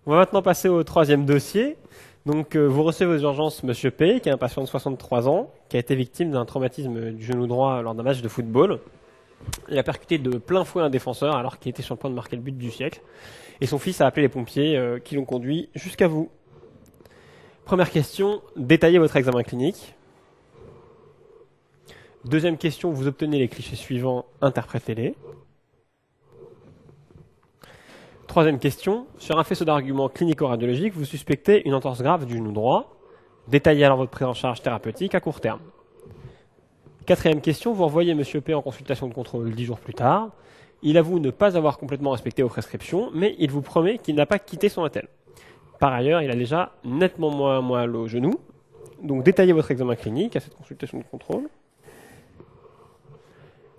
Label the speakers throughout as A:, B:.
A: On va maintenant passer au troisième dossier. Donc, vous recevez aux urgences Monsieur P, qui est un patient de 63 ans, qui a été victime d'un traumatisme du genou droit lors d'un match de football. Il a percuté de plein fouet un défenseur alors qu'il était sur le point de marquer le but du siècle. Et son fils a appelé les pompiers qui l'ont conduit jusqu'à vous. Première question, détaillez votre examen clinique. Deuxième question, vous obtenez les clichés suivants, interprétez-les. Troisième question, sur un faisceau d'arguments clinico-radiologiques, vous suspectez une entorse grave du genou droit. Détaillez alors votre prise en charge thérapeutique à court terme. Quatrième question, vous revoyez Monsieur P en consultation de contrôle 10 jours plus tard. Il avoue ne pas avoir complètement respecté vos prescriptions, mais il vous promet qu'il n'a pas quitté son attel. Par ailleurs, il a déjà nettement moins mal au genou. Donc détaillez votre examen clinique à cette consultation de contrôle.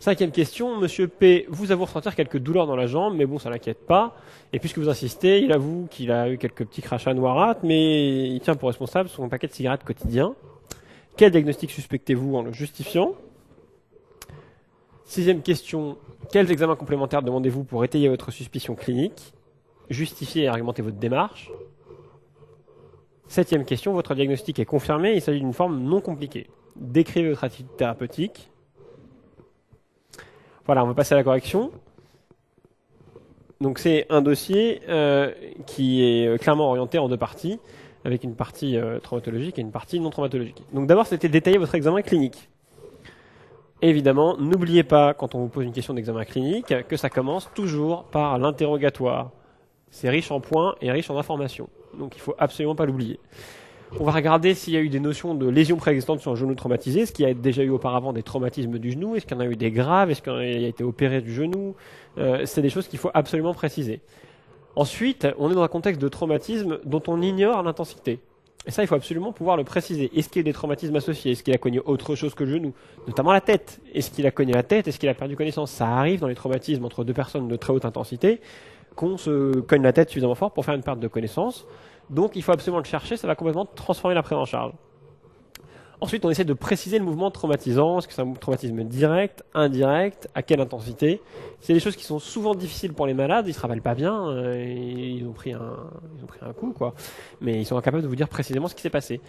A: Cinquième question, Monsieur P vous avoue ressentir quelques douleurs dans la jambe, mais bon, ça l'inquiète pas. Et puisque vous insistez, il avoue qu'il a eu quelques petits crachats noirâtres, mais il tient pour responsable son paquet de cigarettes quotidien. Quel diagnostic suspectez-vous en le justifiant? Sixième question, quels examens complémentaires demandez-vous pour étayer votre suspicion clinique? Justifier et argumenter votre démarche. Septième question, votre diagnostic est confirmé, il s'agit d'une forme non compliquée. Décrivez votre attitude thérapeutique. Voilà, on va passer à la correction. Donc c'est un dossier qui est clairement orienté en deux parties, avec une partie traumatologique et une partie non traumatologique. Donc d'abord, c'était détailler votre examen clinique. Évidemment, n'oubliez pas, quand on vous pose une question d'examen clinique, que ça commence toujours par l'interrogatoire. C'est riche en points et riche en informations. Donc il ne faut absolument pas l'oublier. On va regarder s'il y a eu des notions de lésions préexistantes sur le genou traumatisé, est-ce qu'il y a déjà eu auparavant des traumatismes du genou, est-ce qu'il y en a eu des graves, est-ce qu'il a été opéré du genou, c'est des choses qu'il faut absolument préciser. Ensuite, on est dans un contexte de traumatisme dont on ignore l'intensité. Et ça, il faut absolument pouvoir le préciser. Est-ce qu'il y a eu des traumatismes associés? Est-ce qu'il a cogné autre chose que le genou? Notamment la tête. Est-ce qu'il a cogné la tête? Est-ce qu'il a perdu connaissance? Ça arrive dans les traumatismes entre deux personnes de très haute intensité qu'on se cogne la tête suffisamment fort pour faire une perte de connaissance. Donc il faut absolument le chercher, ça va complètement transformer la prise en charge. Ensuite, on essaie de préciser le mouvement traumatisant. Est-ce que c'est un traumatisme direct, indirect, à quelle intensité? C'est des choses qui sont souvent difficiles pour les malades, ils se rappellent pas bien, ils ont pris un coup, quoi. Mais ils sont incapables de vous dire précisément ce qui s'est passé.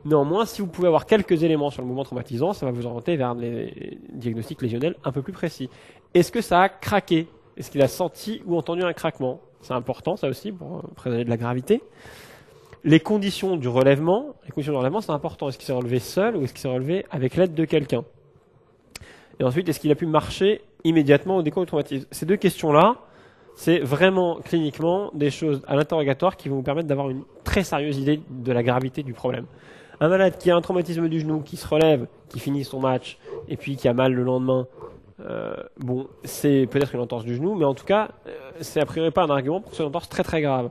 A: Néanmoins, si vous pouvez avoir quelques éléments sur le mouvement traumatisant, ça va vous orienter vers les diagnostics lésionnels un peu plus précis. Est-ce que ça a craqué? Est-ce qu'il a senti ou entendu un craquement? C'est important, ça aussi, pour présager de la gravité. Les conditions du relèvement, c'est important. Est-ce qu'il s'est relevé seul ou est-ce qu'il s'est relevé avec l'aide de quelqu'un? Et ensuite, est-ce qu'il a pu marcher immédiatement au décours du traumatisme? Ces deux questions-là, c'est vraiment cliniquement des choses à l'interrogatoire qui vont vous permettre d'avoir une très sérieuse idée de la gravité du problème. Un malade qui a un traumatisme du genou, qui se relève, qui finit son match et puis qui a mal le lendemain, bon, c'est peut-être une entorse du genou, mais en tout cas, c'est a priori pas un argument pour que ce soit une entorse très très grave.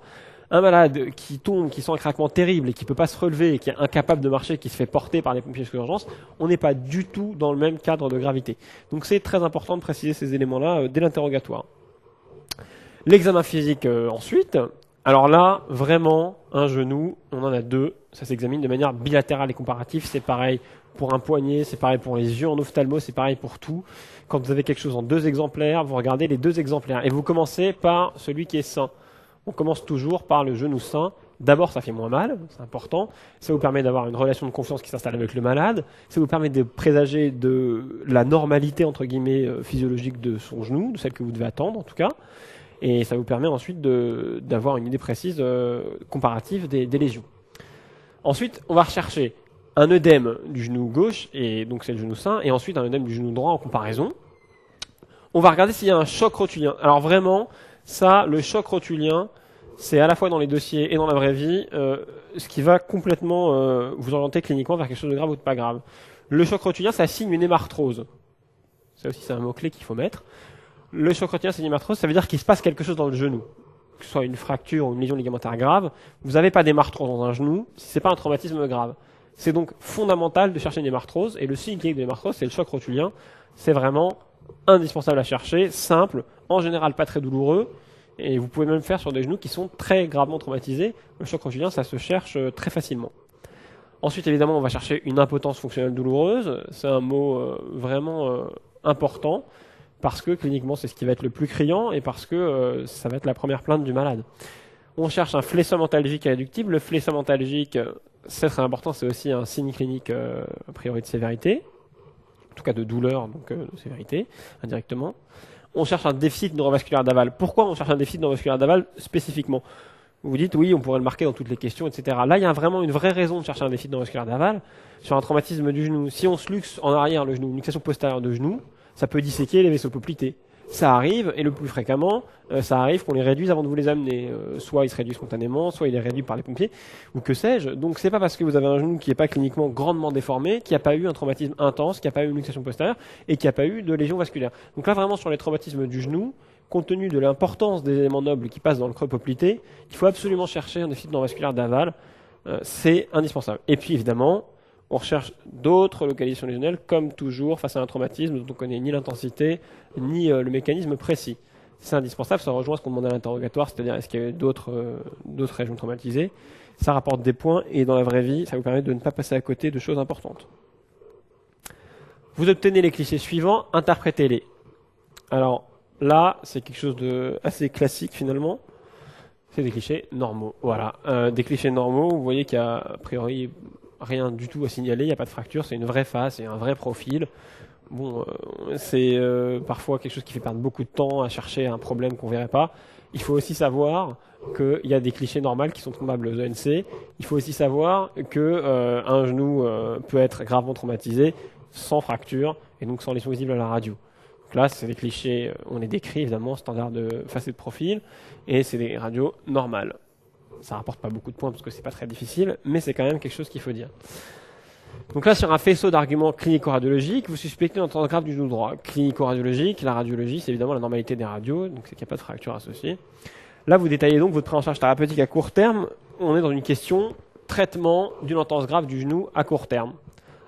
A: Un malade qui tombe, qui sent un craquement terrible et qui peut pas se relever et qui est incapable de marcher, qui se fait porter par les pompiers jusqu'aux urgences, on n'est pas du tout dans le même cadre de gravité. Donc c'est très important de préciser ces éléments-là dès l'interrogatoire. L'examen physique ensuite. Alors là, vraiment, un genou, on en a deux. Ça s'examine de manière bilatérale et comparative. C'est pareil pour un poignet, c'est pareil pour les yeux en ophtalmo, c'est pareil pour tout. Quand vous avez quelque chose en deux exemplaires, vous regardez les deux exemplaires. Et vous commencez par celui qui est sain. On commence toujours par le genou sain. D'abord, ça fait moins mal, c'est important. Ça vous permet d'avoir une relation de confiance qui s'installe avec le malade. Ça vous permet de présager de la normalité, entre guillemets, physiologique de son genou, de celle que vous devez attendre en tout cas. Et ça vous permet ensuite d'avoir une idée précise comparative des lésions. Ensuite, on va rechercher un œdème du genou gauche, et donc c'est le genou sain, et ensuite un œdème du genou droit en comparaison. On va regarder s'il y a un choc rotulien. Alors vraiment, ça, le choc rotulien, c'est à la fois dans les dossiers et dans la vraie vie, ce qui va complètement vous orienter cliniquement vers quelque chose de grave ou de pas grave. Le choc rotulien, ça signe une hémarthrose. Ça aussi, c'est un mot-clé qu'il faut mettre. Le choc rotulien, c'est une hémarthrose, ça veut dire qu'il se passe quelque chose dans le genou. Que ce soit une fracture ou une lésion ligamentaire grave, vous n'avez pas d'hémarthrose dans un genou si ce n'est pas un traumatisme grave. C'est donc fondamental de chercher une hémarthrose, et le signe clinique de l'hémarthrose, c'est le choc rotulien. C'est vraiment indispensable à chercher, simple, en général pas très douloureux, et vous pouvez même faire sur des genoux qui sont très gravement traumatisés. Le choc rotulien, ça se cherche très facilement. Ensuite, évidemment, on va chercher une impotence fonctionnelle douloureuse. C'est un mot vraiment important, parce que cliniquement, c'est ce qui va être le plus criant, et parce que ça va être la première plainte du malade. On cherche un fléchissement antalgique réductible. Le fléchissement antalgique, c'est très important, c'est aussi un signe clinique a priori de sévérité, en tout cas de douleur, donc de sévérité, indirectement. On cherche un déficit neurovasculaire d'aval. Pourquoi on cherche un déficit neurovasculaire d'aval spécifiquement? Vous vous dites, oui, on pourrait le marquer dans toutes les questions, etc. Là, il y a vraiment une vraie raison de chercher un déficit neurovasculaire d'aval sur un traumatisme du genou. Si on se luxe en arrière le genou, une luxation postérieure de genou, ça peut disséquer les vaisseaux poplités. Ça arrive, et le plus fréquemment, ça arrive qu'on les réduise avant de vous les amener. Soit ils se réduisent spontanément, soit il est réduit par les pompiers, ou que sais-je. Donc c'est pas parce que vous avez un genou qui n'est pas cliniquement grandement déformé, qu'il n'y a pas eu un traumatisme intense, qu'il n'y a pas eu une luxation postérieure, et qu'il n'y a pas eu de lésion vasculaire. Donc là vraiment sur les traumatismes du genou, compte tenu de l'importance des éléments nobles qui passent dans le creux poplité, il faut absolument chercher un déficit neurovasculaire d'aval. C'est indispensable. Et puis évidemment, on recherche d'autres localisations lésionnelles, comme toujours face à un traumatisme dont on ne connaît ni l'intensité, ni le mécanisme précis. C'est indispensable, ça rejoint ce qu'on demandait à l'interrogatoire, c'est-à-dire est-ce qu'il y a d'autres régions traumatisées. Ça rapporte des points, et dans la vraie vie, ça vous permet de ne pas passer à côté de choses importantes. Vous obtenez les clichés suivants, interprétez-les. Alors là, c'est quelque chose de assez classique finalement. C'est des clichés normaux. Voilà, des clichés normaux, vous voyez qu'il y a a priori rien du tout à signaler, il n'y a pas de fracture, c'est une vraie face et un vrai profil. Bon, c'est parfois quelque chose qui fait perdre beaucoup de temps à chercher un problème qu'on verrait pas. Il faut aussi savoir qu'il y a des clichés normaux qui sont tombables aux ENC. Il faut aussi savoir que un genou peut être gravement traumatisé sans fracture et donc sans lésion visible à la radio. Donc là, c'est des clichés, on les décrit évidemment, standard de face et de profil, et c'est des radios normales. Ça rapporte pas beaucoup de points parce que c'est pas très difficile, mais c'est quand même quelque chose qu'il faut dire. Donc là, sur un faisceau d'arguments clinico-radiologiques, vous suspectez une entorse grave du genou droit. Clinico-radiologique, la radiologie, c'est évidemment la normalité des radios, donc c'est qu'il n'y a pas de fracture associée. Là, vous détaillez donc votre prise en charge thérapeutique à court terme. On est dans une question traitement d'une entorse grave du genou à court terme.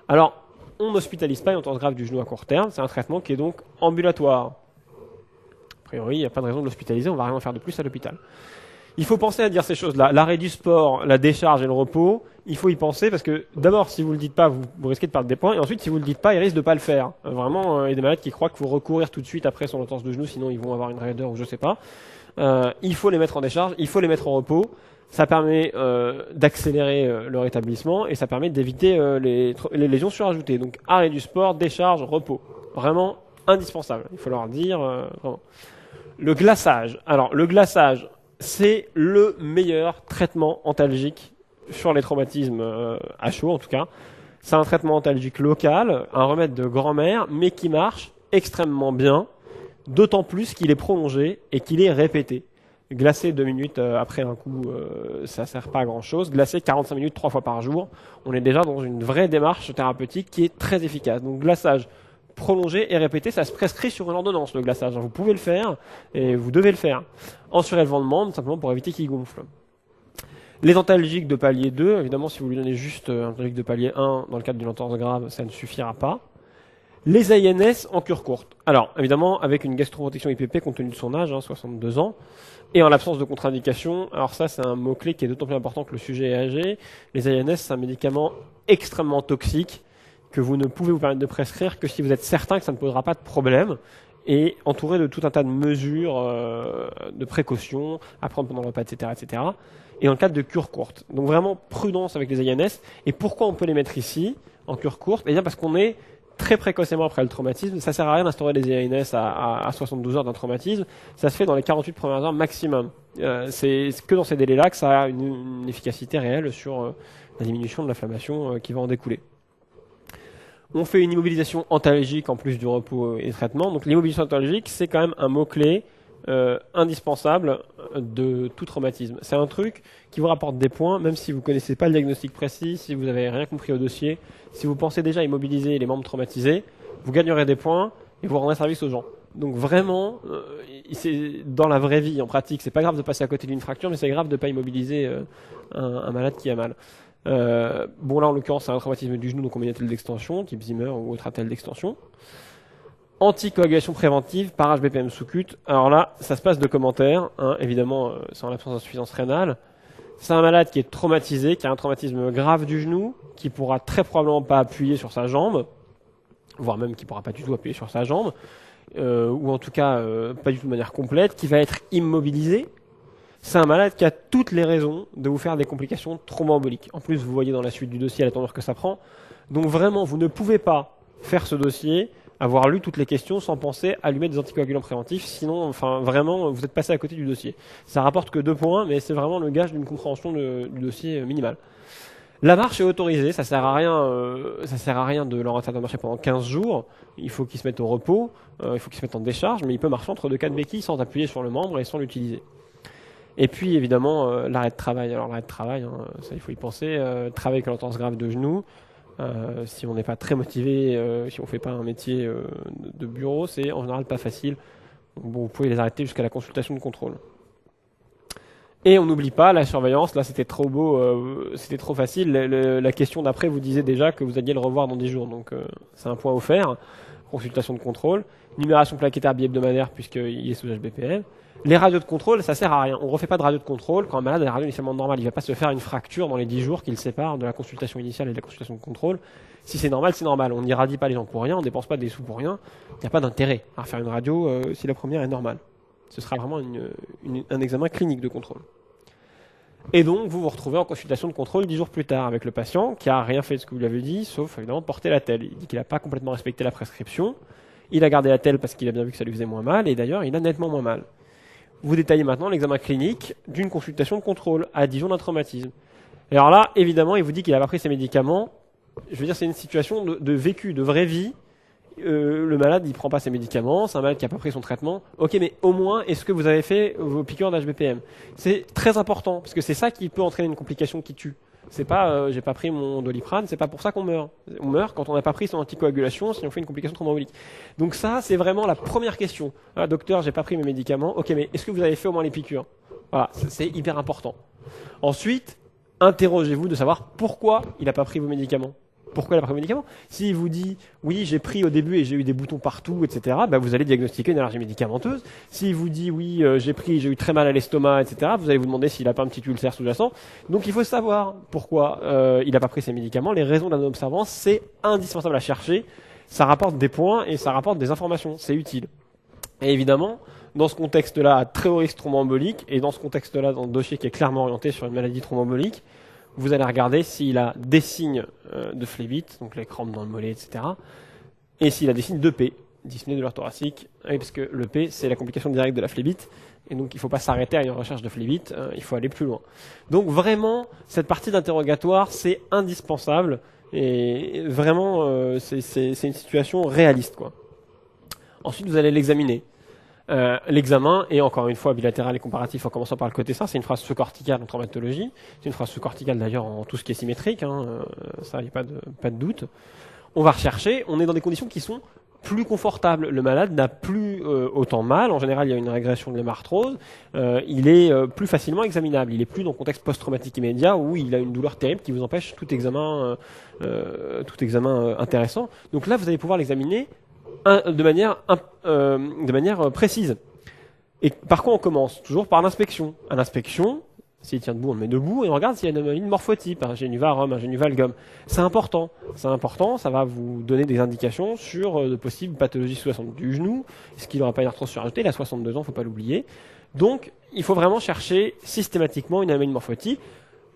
A: Alors, on n'hospitalise pas une entorse grave du genou à court terme, c'est un traitement qui est donc ambulatoire. A priori, il n'y a pas de raison de l'hospitaliser, on ne va rien en faire de plus à l'hôpital. Il faut penser à dire ces choses-là. L'arrêt du sport, la décharge et le repos, il faut y penser parce que d'abord, si vous le dites pas, vous risquez de perdre des points. Et ensuite, si vous le dites pas, ils risquent de pas le faire. Vraiment, il y a des malades qui croient qu'il faut recourir tout de suite après son entorse de genou, sinon ils vont avoir une raideur ou je sais pas. Il faut les mettre en décharge, il faut les mettre en repos. Ça permet d'accélérer le rétablissement et ça permet d'éviter les lésions surajoutées. Donc, arrêt du sport, décharge, repos. Vraiment indispensable. Il faut leur dire vraiment. Le glaçage. Alors, le glaçage, c'est le meilleur traitement antalgique sur les traumatismes à chaud en tout cas. C'est un traitement antalgique local, un remède de grand-mère, mais qui marche extrêmement bien, d'autant plus qu'il est prolongé et qu'il est répété. Glacer 2 minutes après un coup, ça sert pas à grand-chose. Glacer 45 minutes 3 fois par jour, on est déjà dans une vraie démarche thérapeutique qui est très efficace. Donc glaçage prolongé et répété, ça se prescrit sur une ordonnance, le glaçage. Vous pouvez le faire et vous devez le faire. En surélevant de membre, simplement pour éviter qu'il gonfle. Les antalgiques de palier 2, évidemment, si vous lui donnez juste un antalgique de palier 1 dans le cadre d'une entorse grave, ça ne suffira pas. Les AINS en cure courte. Alors, évidemment, avec une gastroprotection IPP compte tenu de son âge, 62 ans, et en l'absence de contre-indication, alors ça, c'est un mot-clé qui est d'autant plus important que le sujet est âgé. Les AINS, c'est un médicament extrêmement toxique que vous ne pouvez vous permettre de prescrire que si vous êtes certain que ça ne posera pas de problème et entouré de tout un tas de mesures de précautions à prendre pendant le repas, etc., etc. Et dans le cadre de cure courte. Donc vraiment prudence avec les AINS. Et pourquoi on peut les mettre ici en cure courte? Eh bien parce qu'on est très précocement après le traumatisme. Ça sert à rien d'instaurer des AINS à 72 heures d'un traumatisme. Ça se fait dans les 48 premières heures maximum. C'est que dans ces délais-là que ça a une efficacité réelle sur la diminution de l'inflammation qui va en découler. On fait une immobilisation antalgique en plus du repos et du traitement. Donc l'immobilisation antalgique, c'est quand même un mot-clé indispensable de tout traumatisme. C'est un truc qui vous rapporte des points, même si vous ne connaissez pas le diagnostic précis, si vous n'avez rien compris au dossier. Si vous pensez déjà immobiliser les membres traumatisés, vous gagnerez des points et vous rendrez service aux gens. Donc vraiment, dans la vraie vie, en pratique, c'est pas grave de passer à côté d'une fracture, mais c'est grave de ne pas immobiliser un malade qui a mal. Bon là en l'occurrence c'est un traumatisme du genou, donc on met une attelle d'extension, type Zimmer ou autre attelle d'extension. Anticoagulation préventive par HBPM sous-cute. Alors là, ça se passe de commentaires, évidemment, c'est en l'absence d'insuffisance rénale. C'est un malade qui est traumatisé, qui a un traumatisme grave du genou, qui pourra très probablement pas appuyer sur sa jambe, voire même qui pourra pas du tout appuyer sur sa jambe, ou en tout cas pas du tout de manière complète, qui va être immobilisé. c'est un malade qui a toutes les raisons de vous faire des complications thromboemboliques. En plus, vous voyez dans la suite du dossier la tournure que ça prend. Donc vraiment, vous ne pouvez pas faire ce dossier, avoir lu toutes les questions sans penser à lui mettre des anticoagulants préventifs. Sinon, enfin vraiment, vous êtes passé à côté du dossier. Ça rapporte que 2 points, mais c'est vraiment le gage d'une compréhension du dossier minimal. La marche est autorisée, ça sert à rien de l'orienter de marcher pendant 15 jours. Il faut qu'il se mette au repos, il faut qu'il se mette en décharge, mais il peut marcher entre 2 béquilles sans appuyer sur le membre et sans l'utiliser. Et puis évidemment l'arrêt de travail. Alors l'arrêt de travail, hein, ça il faut y penser. Travail avec l'entorse grave de genou. Si on n'est pas très motivé, si on ne fait pas un métier de bureau, c'est en général pas facile. Donc, bon, vous pouvez les arrêter jusqu'à la consultation de contrôle. Et on n'oublie pas la surveillance. Là, c'était trop beau, c'était trop facile. La question d'après vous disait déjà que vous alliez le revoir dans 10 jours. Donc, c'est un point offert. Consultation de contrôle. Numération plaquettaire bi-hebdomadaire puisqu'il est sous HBPM. Les radios de contrôle, ça sert à rien. On ne refait pas de radio de contrôle quand un malade a des radios initialement normales. Il ne va pas se faire une fracture dans les 10 jours qui le séparent de la consultation initiale et de la consultation de contrôle. Si c'est normal, c'est normal. On n'irradie pas les gens pour rien, on ne dépense pas des sous pour rien. Il n'y a pas d'intérêt à faire une radio si la première est normale. Ce sera vraiment un examen clinique de contrôle. Et donc, vous vous retrouvez en consultation de contrôle 10 jours plus tard avec le patient qui a rien fait de ce que vous lui avez dit, sauf évidemment porter la telle. Il dit qu'il n'a pas complètement respecté la prescription. Il a gardé la telle parce qu'il a bien vu que ça lui faisait moins mal, et d'ailleurs, il a nettement moins mal. Vous détaillez maintenant l'examen clinique d'une consultation de contrôle à 10 jours d'un traumatisme. Et alors là, évidemment, il vous dit qu'il n'a pas pris ses médicaments. Je veux dire, c'est une situation de vécu, de vraie vie. Le malade, il prend pas ses médicaments, c'est un malade qui n'a pas pris son traitement. Ok, mais au moins, est-ce que vous avez fait vos piqûres d'HBPM? C'est très important, parce que c'est ça qui peut entraîner une complication qui tue. C'est pas, j'ai pas pris mon Doliprane, c'est pas pour ça qu'on meurt. On meurt quand on n'a pas pris son anticoagulation, si on fait une complication thromboembolique. Donc ça, c'est vraiment la première question. Ah, docteur, j'ai pas pris mes médicaments. Ok, mais est-ce que vous avez fait au moins les piqûres? Voilà, c'est hyper important. Ensuite, interrogez-vous de savoir pourquoi il n'a pas pris vos médicaments. Pourquoi il n'a pas pris vos médicaments? S'il vous dit oui, j'ai pris au début et j'ai eu des boutons partout, etc., bah, vous allez diagnostiquer une allergie médicamenteuse. S'il vous dit oui, j'ai eu très mal à l'estomac, etc., vous allez vous demander s'il n'a pas un petit ulcère sous-jacent. Donc il faut savoir pourquoi il n'a pas pris ses médicaments. Les raisons de la non-observance, c'est indispensable à chercher. Ça rapporte des points et ça rapporte des informations. C'est utile. Et évidemment, dans ce contexte-là, très haut risque thromboembolique, et dans ce contexte-là, dans le dossier qui est clairement orienté sur une maladie thromboembolique, vous allez regarder s'il a des signes de phlébite, donc les crampes dans le mollet, etc. Et s'il a des signes d'EP, dyspnée de l'heure thoracique, parce que l'EP, c'est la complication directe de la phlébite, et donc il ne faut pas s'arrêter à une recherche de phlébite, il faut aller plus loin. Donc vraiment, cette partie d'interrogatoire, c'est indispensable, et vraiment, c'est une situation réaliste, quoi. Ensuite, vous allez l'examiner. L'examen est encore une fois bilatéral et comparatif en commençant par le côté ça. C'est une phrase sous-corticale en traumatologie. C'est une phrase sous-corticale d'ailleurs en tout ce qui est symétrique. Ça, il n'y a pas de doute. On va rechercher. On est dans des conditions qui sont plus confortables. Le malade n'a plus autant mal. En général, il y a une régression de l'hémarthrose. Il est plus facilement examinable. Il est plus dans le contexte post-traumatique immédiat où il a une douleur terrible qui vous empêche tout examen intéressant. Donc là, vous allez pouvoir l'examiner de manière précise. Et par quoi on commence? Toujours par l'inspection. À l'inspection, s'il tient debout, on le met debout et on regarde s'il y a une anomalie de morphotype, un génuvarum, un génuvalgum. C'est important. C'est important, ça va vous donner des indications sur de possibles pathologies sous-jacentes du genou. Est-ce qu'il n'aura pas une arthrose surajoutée? Il a 62 ans, il ne faut pas l'oublier. Donc, il faut vraiment chercher systématiquement une anomalie de morphotype.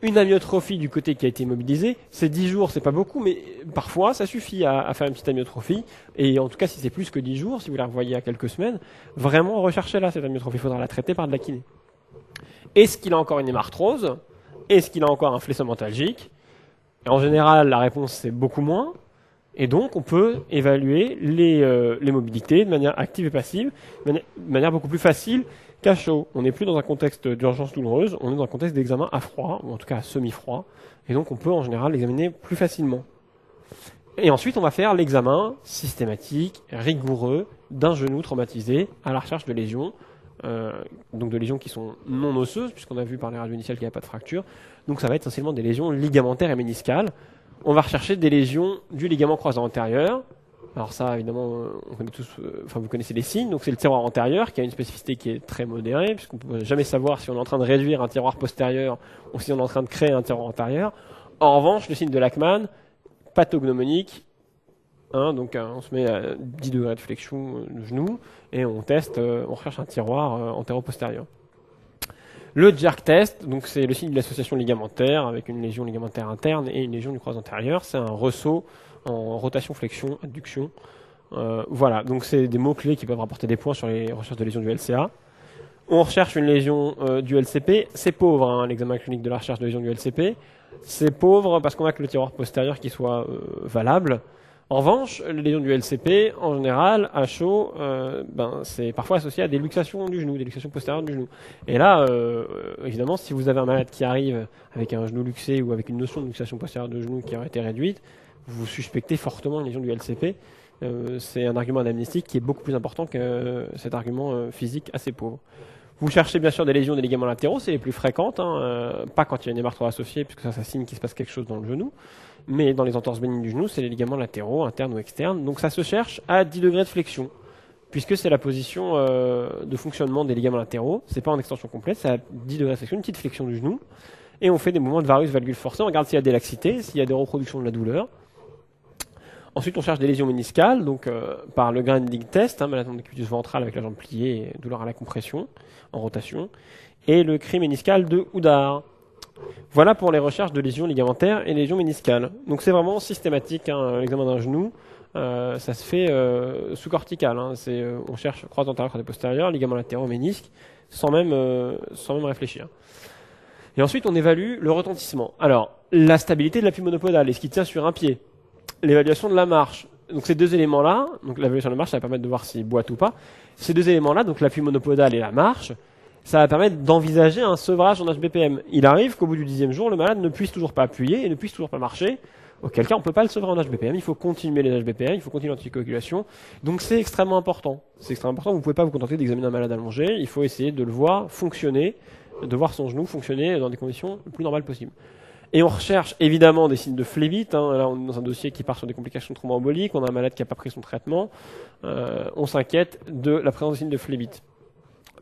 A: Une amyotrophie du côté qui a été immobilisé, c'est 10 jours, c'est pas beaucoup, mais parfois ça suffit à faire une petite amyotrophie. Et en tout cas, si c'est plus que 10 jours, si vous la revoyez à quelques semaines, vraiment recherchez-la, cette amyotrophie. Il faudra la traiter par de la kiné. Est-ce qu'il a encore une hémarthrose? Est-ce qu'il a encore un fléau mentalgique? Et en général, la réponse c'est beaucoup moins. Et donc, on peut évaluer les mobilités de manière active et passive, de manière beaucoup plus facile qu'à chaud. On n'est plus dans un contexte d'urgence douloureuse, on est dans un contexte d'examen à froid, ou en tout cas à semi-froid. Et donc, on peut en général l'examiner plus facilement. Et ensuite, on va faire l'examen systématique, rigoureux, d'un genou traumatisé à la recherche de lésions. Donc de lésions qui sont non osseuses, puisqu'on a vu par les radios initiales qu'il n'y a pas de fracture. Donc ça va être essentiellement des lésions ligamentaires et méniscales. On va rechercher des lésions du ligament croisant antérieur. Alors ça, évidemment, on connaît tous, vous connaissez les signes. Donc c'est le tiroir antérieur qui a une spécificité qui est très modérée, puisqu'on ne peut jamais savoir si on est en train de réduire un tiroir postérieur ou si on est en train de créer un tiroir antérieur. En revanche, le signe de Lachman, pathognomonique, donc on se met à 10 degrés de flexion du genou et on teste, on recherche un tiroir antéro-postérieur. Le jerk test, donc c'est le signe de l'association ligamentaire avec une lésion ligamentaire interne et une lésion du croisé antérieur. C'est un ressaut en rotation, flexion, adduction. Voilà, donc c'est des mots-clés qui peuvent rapporter des points sur les recherches de lésions du LCA. On recherche une lésion du LCP. C'est pauvre, hein, l'examen clinique de la recherche de lésion du LCP. C'est pauvre parce qu'on a que le tiroir postérieur qui soit valable. En revanche, les lésions du LCP, en général, à chaud, c'est parfois associé à des luxations du genou, des luxations postérieures du genou. Et là, évidemment, si vous avez un malade qui arrive avec un genou luxé ou avec une notion de luxation postérieure de genou qui aurait été réduite, vous suspectez fortement une lésion du LCP. C'est un argument anamnestique qui est beaucoup plus important que cet argument physique assez pauvre. Vous cherchez bien sûr des lésions des ligaments latéraux, c'est les plus fréquentes, pas quand il y a une hémarthrose associée, puisque ça signe qu'il se passe quelque chose dans le genou, mais dans les entorses bénignes du genou, c'est les ligaments latéraux, internes ou externes, donc ça se cherche à 10 degrés de flexion, puisque c'est la position de fonctionnement des ligaments latéraux, c'est pas en extension complète, c'est à 10 degrés de flexion, une petite flexion du genou, et on fait des mouvements de varus valgus forcés, on regarde s'il y a des laxités, s'il y a des reproductions de la douleur. Ensuite, on cherche des lésions méniscales, donc par le grinding test, maladie de cubitus ventral avec la jambe pliée, et douleur à la compression, en rotation, et le cri méniscal de Houdard. Voilà pour les recherches de lésions ligamentaires et lésions méniscales. Donc c'est vraiment systématique, l'examen d'un genou, ça se fait sous cortical. On cherche croisé antérieur, croisé postérieur, ligaments latéraux, ménisques, sans même réfléchir. Et ensuite, on évalue le retentissement. Alors, la stabilité de l'appui monopodal, est-ce qu'il tient sur un pied? L'évaluation de la marche. Donc ces deux éléments-là, donc l'évaluation de la marche, ça va permettre de voir s'il boite ou pas. Ces deux éléments-là, donc l'appui monopodal et la marche, ça va permettre d'envisager un sevrage en HBPM. Il arrive qu'au bout du 10e jour, le malade ne puisse toujours pas appuyer et ne puisse toujours pas marcher. Auquel cas, on ne peut pas le sevrer en HBPM. Il faut continuer les HBPM, il faut continuer l'anticoagulation. Donc c'est extrêmement important. C'est extrêmement important. Vous ne pouvez pas vous contenter d'examiner un malade allongé. Il faut essayer de le voir fonctionner, de voir son genou fonctionner dans des conditions le plus normales possibles. Et on recherche évidemment des signes de phlébite. Là, on est dans un dossier qui part sur des complications thromboemboliques. On a un malade qui n'a pas pris son traitement. On s'inquiète de la présence de signes de phlébite.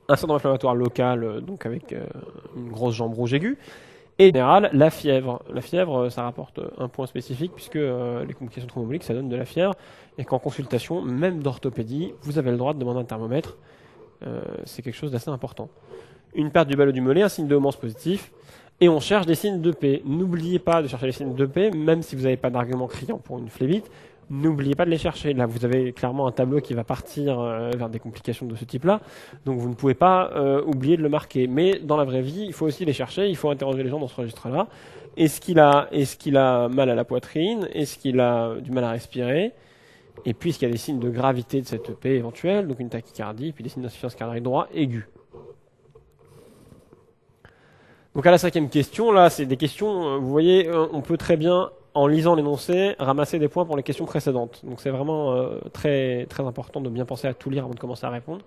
A: Un syndrome inflammatoire local, donc avec une grosse jambe rouge aiguë. Et en général, la fièvre. La fièvre, ça rapporte un point spécifique puisque les complications thromboemboliques, ça donne de la fièvre. Et qu'en consultation, même d'orthopédie, vous avez le droit de demander un thermomètre. C'est quelque chose d'assez important. Une perte du ballot du mollet, un signe de Homans positif. Et on cherche des signes d'EP. N'oubliez pas de chercher les signes d'EP, même si vous n'avez pas d'argument criant pour une phlébite. N'oubliez pas de les chercher. Là, vous avez clairement un tableau qui va partir vers des complications de ce type-là. Donc, vous ne pouvez pas oublier de le marquer. Mais dans la vraie vie, il faut aussi les chercher. Il faut interroger les gens dans ce registre-là. Est-ce qu'il a mal à la poitrine? Est-ce qu'il a du mal à respirer? Et puis, est-ce qu'il y a des signes de gravité de cette EP éventuelle? Donc, une tachycardie, puis des signes d'insuffisance cardiaque droit aiguë. Donc à la 5e question, là, c'est des questions, vous voyez, on peut très bien, en lisant l'énoncé, ramasser des points pour les questions précédentes. Donc c'est vraiment très, très important de bien penser à tout lire avant de commencer à répondre.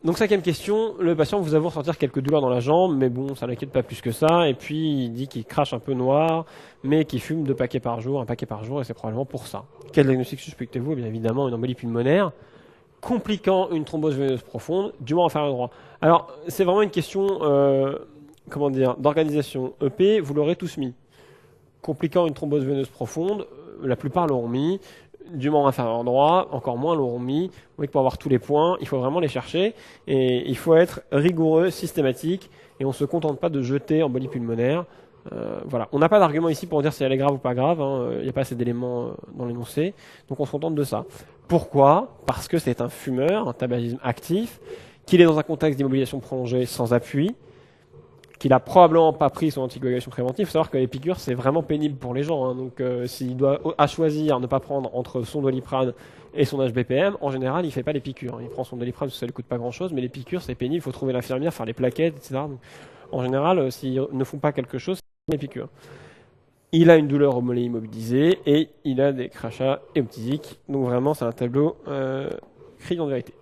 A: Donc 5e question, le patient vous avoue ressentir quelques douleurs dans la jambe, mais bon, ça n'inquiète pas plus que ça. Et puis il dit qu'il crache un peu noir, mais qu'il fume 2 paquets par jour, 1 paquet par jour, et c'est probablement pour ça. Quel diagnostic suspectez-vous? Eh bien évidemment, une embolie pulmonaire, compliquant une thrombose veineuse profonde, du moins inférieur droit. Alors c'est vraiment une question... d'organisation EP, vous l'aurez tous mis. Compliquant une thrombose veineuse profonde, la plupart l'auront mis. Du membre inférieur droit, encore moins l'auront mis. Vous voyez que pour avoir tous les points, il faut vraiment les chercher. Et il faut être rigoureux, systématique. Et on ne se contente pas de jeter embolie pulmonaire. Voilà. On n'a pas d'argument ici pour dire si elle est grave ou pas grave. Il n'y a pas assez d'éléments dans l'énoncé. Donc on se contente de ça. Pourquoi? Parce que c'est un fumeur, un tabagisme actif, qu'il est dans un contexte d'immobilisation prolongée sans appui, qu'il a probablement pas pris son anticoagulation préventive. Il faut savoir que les piqûres, c'est vraiment pénible pour les gens. Donc, s'il doit à choisir ne pas prendre entre son Doliprane et son HBPM, en général, il fait pas les piqûres. Il prend son Doliprane parce que ça lui coûte pas grand-chose, mais les piqûres, c'est pénible. Il faut trouver l'infirmière, faire les plaquettes, etc. Donc, en général, s'ils ne font pas quelque chose, c'est les piqûres. Il a une douleur au mollet immobilisé et il a des crachats hémoptysiques. Donc, vraiment, c'est un tableau criant de vérité.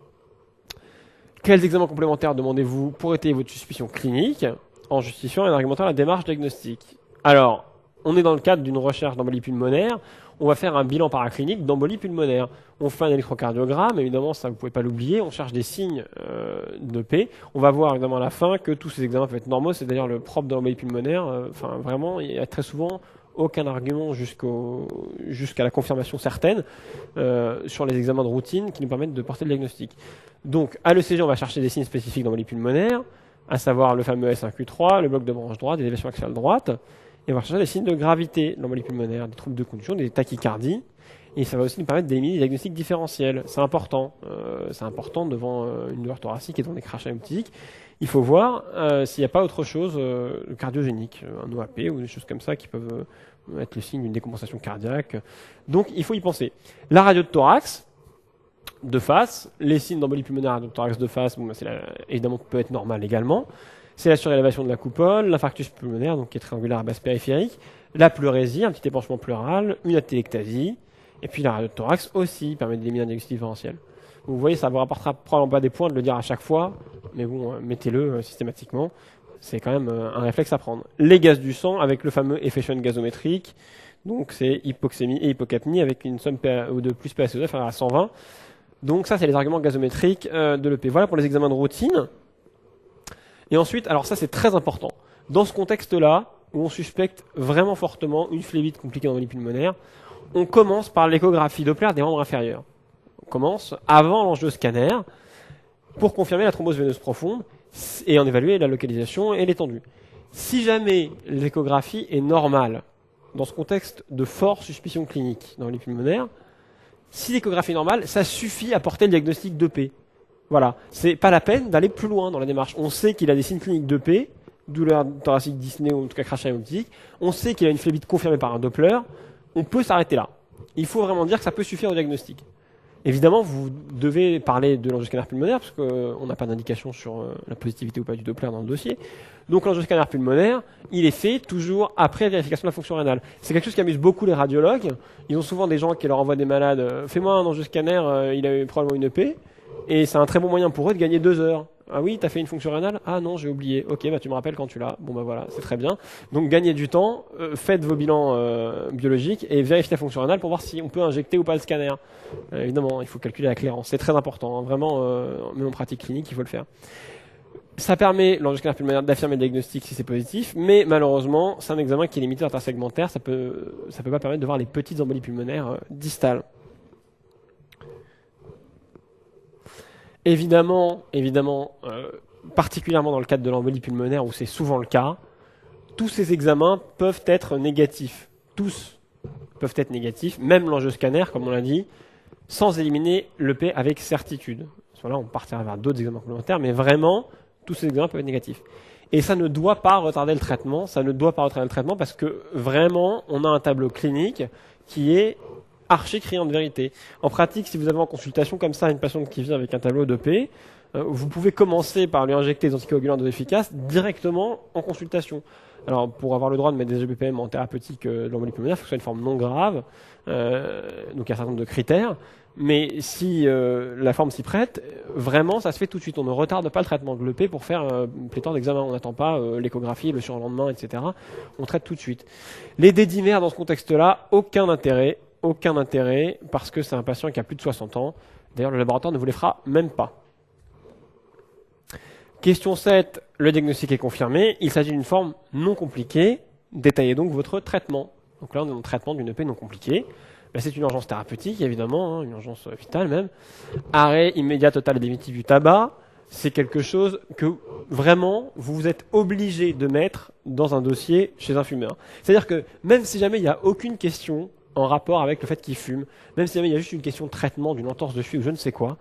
A: Quels examens complémentaires demandez-vous pour étayer votre suspicion clinique en justifiant et en argumentant la démarche diagnostique? Alors, on est dans le cadre d'une recherche d'embolie pulmonaire. On va faire un bilan paraclinique d'embolie pulmonaire. On fait un électrocardiogramme, évidemment, ça vous pouvez pas l'oublier. On cherche des signes d'EP. On va voir évidemment à la fin que tous ces examens peuvent être normaux. C'est d'ailleurs le propre de l'embolie pulmonaire. Enfin, vraiment, il y a très souvent aucun argument jusqu'à la confirmation certaine sur les examens de routine qui nous permettent de porter le diagnostic. Donc, à l'ECG, on va chercher des signes spécifiques d'embolie pulmonaire. à savoir le fameux S1Q3, le bloc de branche droite, des élévations axiales droite, et on va chercher des signes de gravité de l'embolie pulmonaire, des troubles de conduction, des tachycardies, et ça va aussi nous permettre d'éliminer des diagnostics différentiels. C'est important devant une douleur thoracique et devant des crachats optiques. Il faut voir s'il n'y a pas autre chose cardiogénique, un OAP ou des choses comme ça qui peuvent être le signe d'une décompensation cardiaque. Donc il faut y penser. La radio de thorax, de face, les signes d'embolie pulmonaire de thorax de face, bon, évidemment peut être normal également. C'est la surélévation de la coupole, l'infarctus pulmonaire, donc qui est triangulaire à base périphérique, la pleurésie, un petit épanchement pleural, une atélectasie, et puis la radio de thorax aussi permet d'éliminer un diagnostic différentiel. Vous voyez, ça ne vous rapportera probablement pas des points de le dire à chaque fois, mais bon, mettez-le systématiquement. C'est quand même un réflexe à prendre. Les gaz du sang avec le fameux effet Schoen gazométrique, donc c'est hypoxémie et hypocapnie avec une somme de plus PaCO2 inférieure à 120. Donc ça, c'est les arguments gazométriques de l'EP. Voilà pour les examens de routine. Et ensuite, alors ça c'est très important, dans ce contexte-là, où on suspecte vraiment fortement une phlébite compliquée d'embolie pulmonaire, on commence par l'échographie Doppler des membres inférieurs. On commence avant l'angioscanner pour confirmer la thrombose veineuse profonde et en évaluer la localisation et l'étendue. Si jamais l'échographie est normale, dans ce contexte de forte suspicion clinique d'embolie pulmonaire, si l'échographie est normale, ça suffit à porter le diagnostic d'EP. Voilà, c'est pas la peine d'aller plus loin dans la démarche. On sait qu'il a des signes cliniques d'EP, douleur thoracique dyspnée ou en tout cas crachat optique. On sait qu'il a une phlébite confirmée par un Doppler. On peut s'arrêter là. Il faut vraiment dire que ça peut suffire au diagnostic. Évidemment, vous devez parler de l'angioscanner pulmonaire parce qu'on n'a pas d'indication sur la positivité ou pas du Doppler dans le dossier. Donc l'angioscanner pulmonaire, il est fait toujours après vérification de la fonction rénale. C'est quelque chose qui amuse beaucoup les radiologues. Ils ont souvent des gens qui leur envoient des malades. Fais-moi un angioscanner, il a eu probablement une EP. Et c'est un très bon moyen pour eux de gagner 2 heures. Ah oui, t'as fait une fonction rénale? Ah non, j'ai oublié. Ok, bah tu me rappelles quand tu l'as. Bon bah voilà, c'est très bien. Donc gagnez du temps, faites vos bilans biologiques et vérifiez la fonction rénale pour voir si on peut injecter ou pas le scanner. Évidemment, il faut calculer la clairance. C'est très important, hein. Vraiment, même en pratique clinique, il faut le faire. Ça permet, l'angioscanner pulmonaire, d'affirmer le diagnostic si c'est positif, mais malheureusement, c'est un examen qui est limité à l'intersegmentaire. Ça peut pas permettre de voir les petites embolies pulmonaires distales. Évidemment, particulièrement dans le cadre de l'embolie pulmonaire où c'est souvent le cas, tous ces examens peuvent être négatifs. Tous peuvent être négatifs, même l'angioscanner, comme on l'a dit, sans éliminer l'EP avec certitude. Là, on partira vers d'autres examens complémentaires, mais vraiment, tous ces examens peuvent être négatifs. Et ça ne doit pas retarder le traitement, parce que vraiment, on a un tableau clinique qui est archi criant de vérité. En pratique, si vous avez en consultation comme ça une patiente qui vient avec un tableau d'EP, vous pouvez commencer par lui injecter des anticoagulants efficaces directement en consultation. Alors, pour avoir le droit de mettre des SGBPM en thérapeutique de l'embolie pulmonaire, il faut que ce soit une forme non grave, donc il y a un certain nombre de critères, mais si la forme s'y prête, vraiment, ça se fait tout de suite. On ne retarde pas le traitement de l'EP pour faire une pléthore d'examens. On n'attend pas l'échographie, le surlendemain, etc. On traite tout de suite. Les dédimères, dans ce contexte-là, aucun intérêt, parce que c'est un patient qui a plus de 60 ans. D'ailleurs, le laboratoire ne vous les fera même pas. Question 7, le diagnostic est confirmé. Il s'agit d'une forme non compliquée. Détaillez donc votre traitement. Donc là, on est dans le traitement d'une EP non compliquée. Là, c'est une urgence thérapeutique, évidemment, une urgence vitale même. Arrêt immédiat, total et définitif du tabac. C'est quelque chose que vraiment, vous êtes obligé de mettre dans un dossier chez un fumeur. C'est-à-dire que même si jamais il n'y a aucune question en rapport avec le fait qu'il fume, même si jamais il y a juste une question de traitement, d'une entorse de cheville ou je ne sais quoi,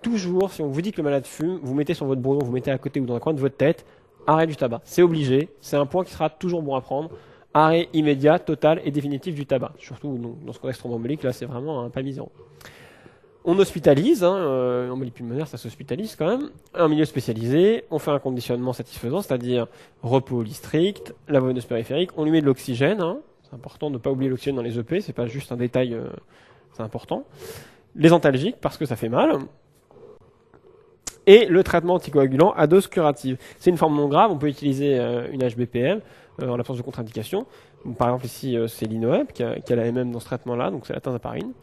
A: toujours, si on vous dit que le malade fume, vous mettez sur votre bourdon, vous mettez à côté ou dans un coin de votre tête, arrêt du tabac. C'est obligé, c'est un point qui sera toujours bon à prendre. Arrêt immédiat, total et définitif du tabac. Surtout dans ce contexte thromboembolique, là c'est vraiment un pas misérable. On hospitalise, l'embolie pulmonaire ça s'hospitalise quand même, un milieu spécialisé, on fait un conditionnement satisfaisant, c'est-à-dire repos au lit strict, la voie veineuse périphérique, on lui met de l'oxygène, c'est important de ne pas oublier l'oxygène dans les EP, c'est pas juste un détail, c'est important. Les antalgiques parce que ça fait mal. Et le traitement anticoagulant à dose curative. C'est une forme non grave, on peut utiliser une HBPM en l'absence de contre-indication. Par exemple ici c'est l'Inoep qui a la MM dans ce traitement-là, donc c'est la tinzaparine,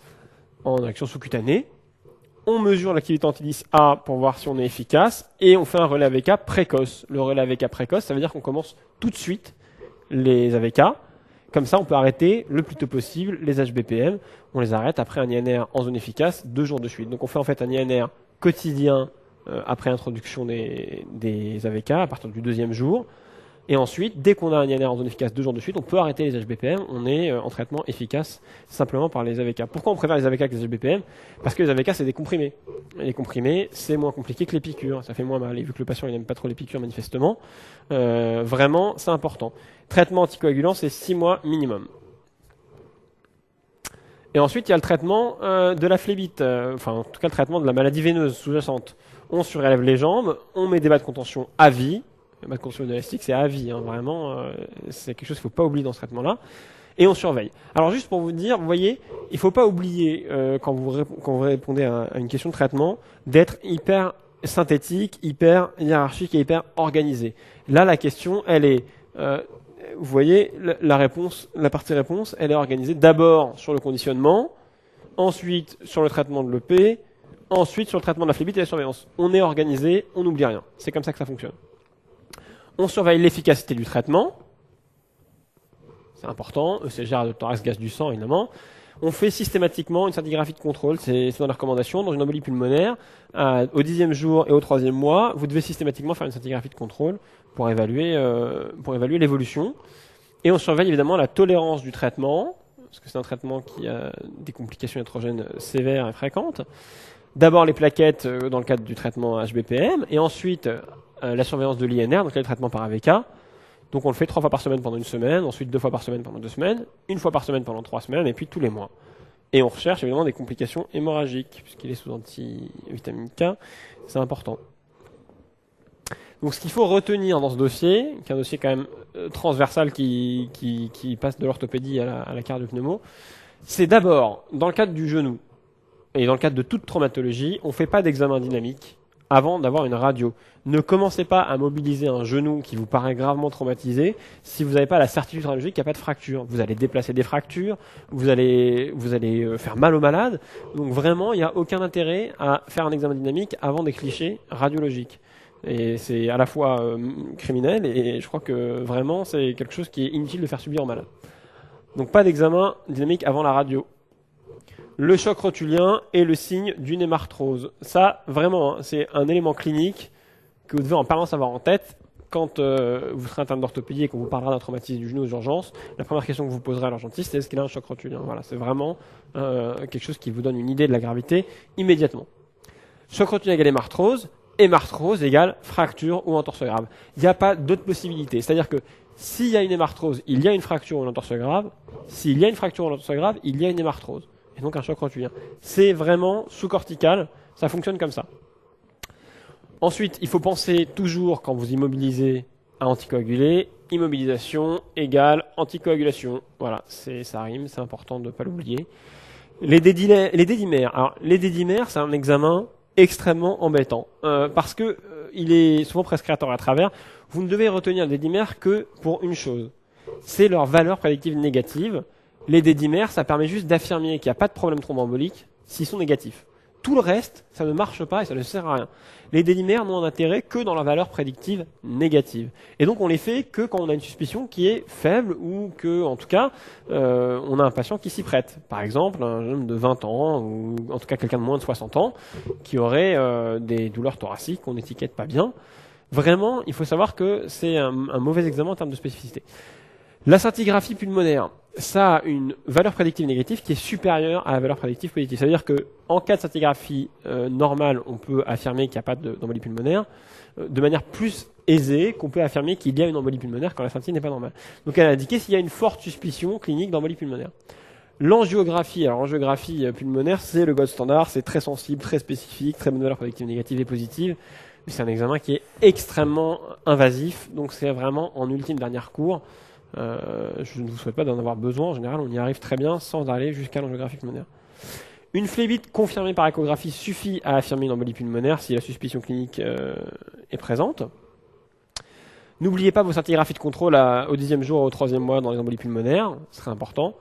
A: en action sous-cutanée. On mesure l'activité anti-10 A pour voir si on est efficace et on fait un relais AVK précoce. Le relais AVK précoce, ça veut dire qu'on commence tout de suite les AVK. Comme ça, on peut arrêter le plus tôt possible les HBPM. On les arrête après un INR en zone efficace 2 jours de suite. Donc on fait en fait un INR quotidien après introduction des AVK, à partir du 2e jour. Et ensuite, dès qu'on a un INR en zone efficace 2 jours de suite, on peut arrêter les HBPM. On est en traitement efficace simplement par les AVK. Pourquoi on préfère les AVK que les HBPM? Parce que les AVK, c'est des comprimés. Et les comprimés, c'est moins compliqué que les piqûres. Ça fait moins mal. Et vu que le patient il n'aime pas trop les piqûres manifestement, vraiment, c'est important. Traitement anticoagulant, c'est 6 mois minimum. Et ensuite, il y a le traitement de la phlébite, enfin en tout cas le traitement de la maladie veineuse sous-jacente. On surélève les jambes, on met des bas de contention à vie. Les bas de contention élastique, c'est à vie, hein, vraiment, c'est quelque chose qu'il ne faut pas oublier dans ce traitement-là. Et on surveille. Alors juste pour vous dire, vous voyez, il ne faut pas oublier, quand vous répondez à une question de traitement, d'être hyper synthétique, hyper hiérarchique et hyper organisé. Là, la question, elle est... vous voyez, la réponse, la partie réponse, elle est organisée d'abord sur le conditionnement, ensuite sur le traitement de l'EP, ensuite sur le traitement de la phlébite et la surveillance. On est organisé, on n'oublie rien. C'est comme ça que ça fonctionne. On surveille l'efficacité du traitement. C'est important. ECG, radiothorax, gaz du sang, évidemment. On fait systématiquement une scintigraphie de contrôle. C'est dans la recommandation. Dans une embolie pulmonaire, au 10e jour et au 3e mois, vous devez systématiquement faire une scintigraphie de contrôle pour évaluer l'évolution. Et on surveille évidemment la tolérance du traitement, parce que c'est un traitement qui a des complications iatrogènes sévères et fréquentes. D'abord les plaquettes dans le cadre du traitement HBPM, et ensuite la surveillance de l'INR, donc le traitement par AVK. Donc on le fait 3 fois par semaine pendant une semaine, ensuite 2 fois par semaine pendant 2 semaines, 1 fois par semaine pendant 3 semaines, et puis tous les mois. Et on recherche évidemment des complications hémorragiques, puisqu'il est sous antivitamine K, c'est important. Donc ce qu'il faut retenir dans ce dossier, qui est un dossier quand même transversal qui passe de l'orthopédie à la cardio-pneumo, c'est d'abord, dans le cadre du genou, et dans le cadre de toute traumatologie, on ne fait pas d'examen dynamique avant d'avoir une radio. Ne commencez pas à mobiliser un genou qui vous paraît gravement traumatisé si vous n'avez pas la certitude radiologique qu'il n'y a pas de fracture. Vous allez déplacer des fractures, vous allez faire mal au malade. Donc vraiment, il n'y a aucun intérêt à faire un examen dynamique avant des clichés radiologiques. Et c'est à la fois criminel et je crois que vraiment c'est quelque chose qui est inutile de faire subir au malade. Donc pas d'examen dynamique avant la radio. Le choc rotulien est le signe d'une hémarthrose. Ça, vraiment, hein, c'est un élément clinique que vous devez en permanence avoir en tête. Quand vous serez atteint d'orthopédie et qu'on vous parlera d'un traumatisme du genou aux urgences, la première question que vous poserez à l'urgentiste, c'est est-ce qu'il a un choc rotulien. Voilà, c'est vraiment quelque chose qui vous donne une idée de la gravité immédiatement. Choc rotulien égale hémarthrose, hémarthrose égale fracture ou entorse grave. Il n'y a pas d'autre possibilité. C'est-à-dire que s'il y a une hémarthrose, il y a une fracture ou une entorse grave. S'il y a une fracture ou une entorse grave, il y a une hémarthrose. Et donc un choc rotulien. C'est vraiment sous-cortical, ça fonctionne comme ça. Ensuite, il faut penser toujours, quand vous immobilisez, à anticoaguler. Immobilisation égale anticoagulation. Voilà, ça rime, c'est important de ne pas l'oublier. Les dédimères. Alors, les dédimères, c'est un examen extrêmement embêtant, parce que il est souvent prescripteur à travers. Vous ne devez retenir les dédimères que pour une chose. C'est leur valeur prédictive négative. Les dédimères, ça permet juste d'affirmer qu'il n'y a pas de problème thromboembolique s'ils sont négatifs. Tout le reste, ça ne marche pas et ça ne sert à rien. Les dédimères n'ont un intérêt que dans la valeur prédictive négative. Et donc on les fait que quand on a une suspicion qui est faible ou que, en tout cas, on a un patient qui s'y prête. Par exemple, un jeune de 20 ans ou en tout cas quelqu'un de moins de 60 ans qui aurait des douleurs thoraciques qu'on n'étiquette pas bien. Vraiment, il faut savoir que c'est un mauvais examen en termes de spécificité. La scintigraphie pulmonaire, ça a une valeur prédictive négative qui est supérieure à la valeur prédictive positive. C'est-à-dire que en cas de scintigraphie normale, on peut affirmer qu'il n'y a pas d'embolie pulmonaire de manière plus aisée qu'on peut affirmer qu'il y a une embolie pulmonaire quand la scintille n'est pas normale. Donc elle a indiqué s'il y a une forte suspicion clinique d'embolie pulmonaire. L'angiographie, alors l'angiographie pulmonaire, c'est le gold standard, c'est très sensible, très spécifique, très bonne valeur prédictive négative et positive. Mais c'est un examen qui est extrêmement invasif, donc c'est vraiment en ultime dernière cours. Je ne vous souhaite pas d'en avoir besoin. En général, on y arrive très bien sans aller jusqu'à l'angiographie pulmonaire. Une phlébite confirmée par échographie suffit à affirmer une embolie pulmonaire si la suspicion clinique est présente. N'oubliez pas vos scintigraphies de contrôle au 10e jour et au 3e mois dans les embolies pulmonaires, ce serait important.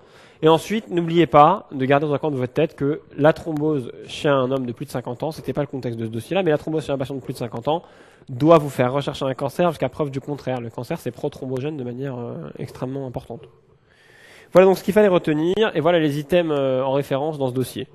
A: Et ensuite, n'oubliez pas de garder dans un coin de votre tête que la thrombose chez un homme de plus de 50 ans, c'était pas le contexte de ce dossier-là, mais la thrombose chez un patient de plus de 50 ans doit vous faire rechercher un cancer jusqu'à preuve du contraire. Le cancer, c'est prothrombogène de manière extrêmement importante. Voilà donc ce qu'il fallait retenir, et voilà les items en référence dans ce dossier.